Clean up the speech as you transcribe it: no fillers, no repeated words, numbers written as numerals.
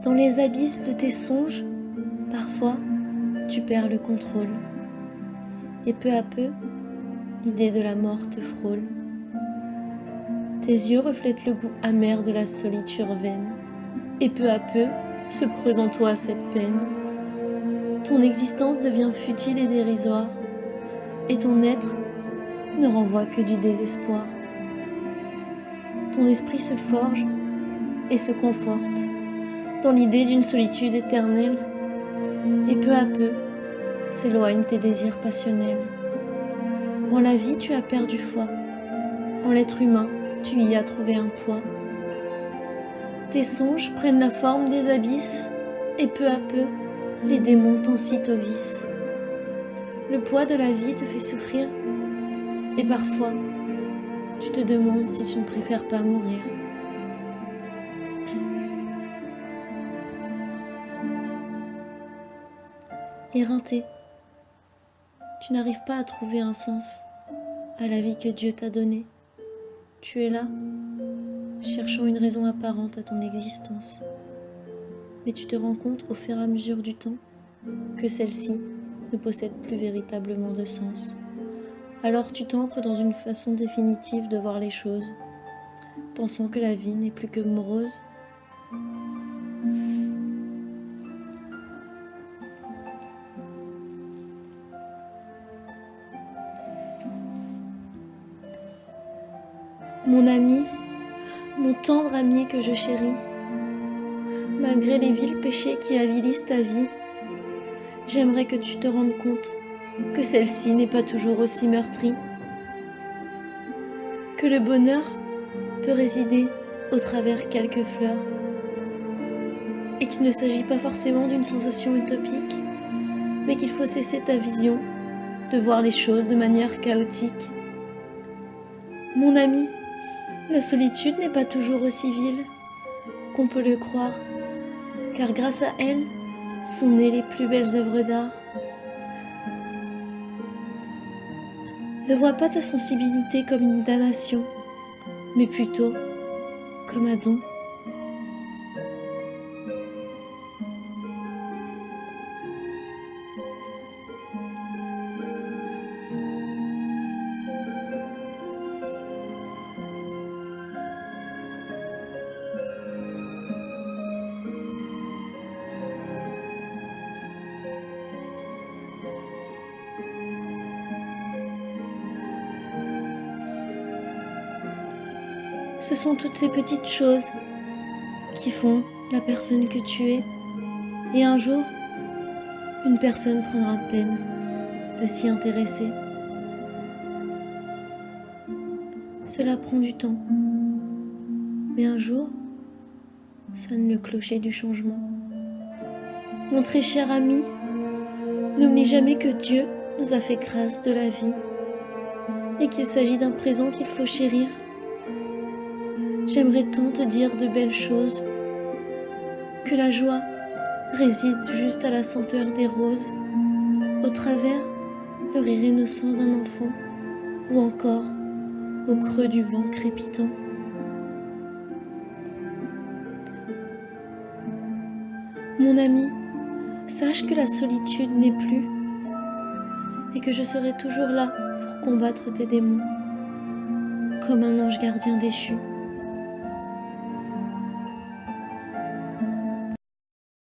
Dans les abysses de tes songes, parfois, tu perds le contrôle. Et peu à peu, l'idée de la mort te frôle. Tes yeux reflètent le goût amer de la solitude vaine. Et peu à peu, se creuse en toi cette peine. Ton existence devient futile et dérisoire. Et ton être ne renvoie que du désespoir. Ton esprit se forge et se conforte dans l'idée d'une solitude éternelle, et peu à peu s'éloignent tes désirs passionnels. En la vie, tu as perdu foi, en l'être humain, tu y as trouvé un poids. Tes songes prennent la forme des abysses, et peu à peu, les démons t'incitent au vice. Le poids de la vie te fait souffrir, et parfois, tu te demandes si tu ne préfères pas mourir. Éreinté, tu n'arrives pas à trouver un sens à la vie que Dieu t'a donnée. Tu es là, cherchant une raison apparente à ton existence. Mais tu te rends compte au fur et à mesure du temps que celle-ci ne possède plus véritablement de sens. Alors tu t'ancres dans une façon définitive de voir les choses, pensant que la vie n'est plus que morose. Mon ami, mon tendre ami que je chéris, malgré les vils péchés qui avilissent ta vie, j'aimerais que tu te rendes compte que celle-ci n'est pas toujours aussi meurtrie, que le bonheur peut résider au travers quelques fleurs, et qu'il ne s'agit pas forcément d'une sensation utopique, mais qu'il faut cesser ta vision de voir les choses de manière chaotique. Mon ami, la solitude n'est pas toujours aussi vile qu'on peut le croire, car grâce à elle sont nées les plus belles œuvres d'art. Ne vois pas ta sensibilité comme une damnation, mais plutôt comme un don. Ce sont toutes ces petites choses qui font la personne que tu es. Et un jour, une personne prendra peine de s'y intéresser. Cela prend du temps. Mais un jour, sonne le clocher du changement. Mon très cher ami, n'oublie jamais que Dieu nous a fait grâce de la vie et qu'il s'agit d'un présent qu'il faut chérir. J'aimerais tant te dire de belles choses, que la joie réside juste à la senteur des roses, au travers le rire innocent d'un enfant, ou encore au creux du vent crépitant. Mon ami, sache que la solitude n'est plus, et que je serai toujours là pour combattre tes démons, comme un ange gardien déchu.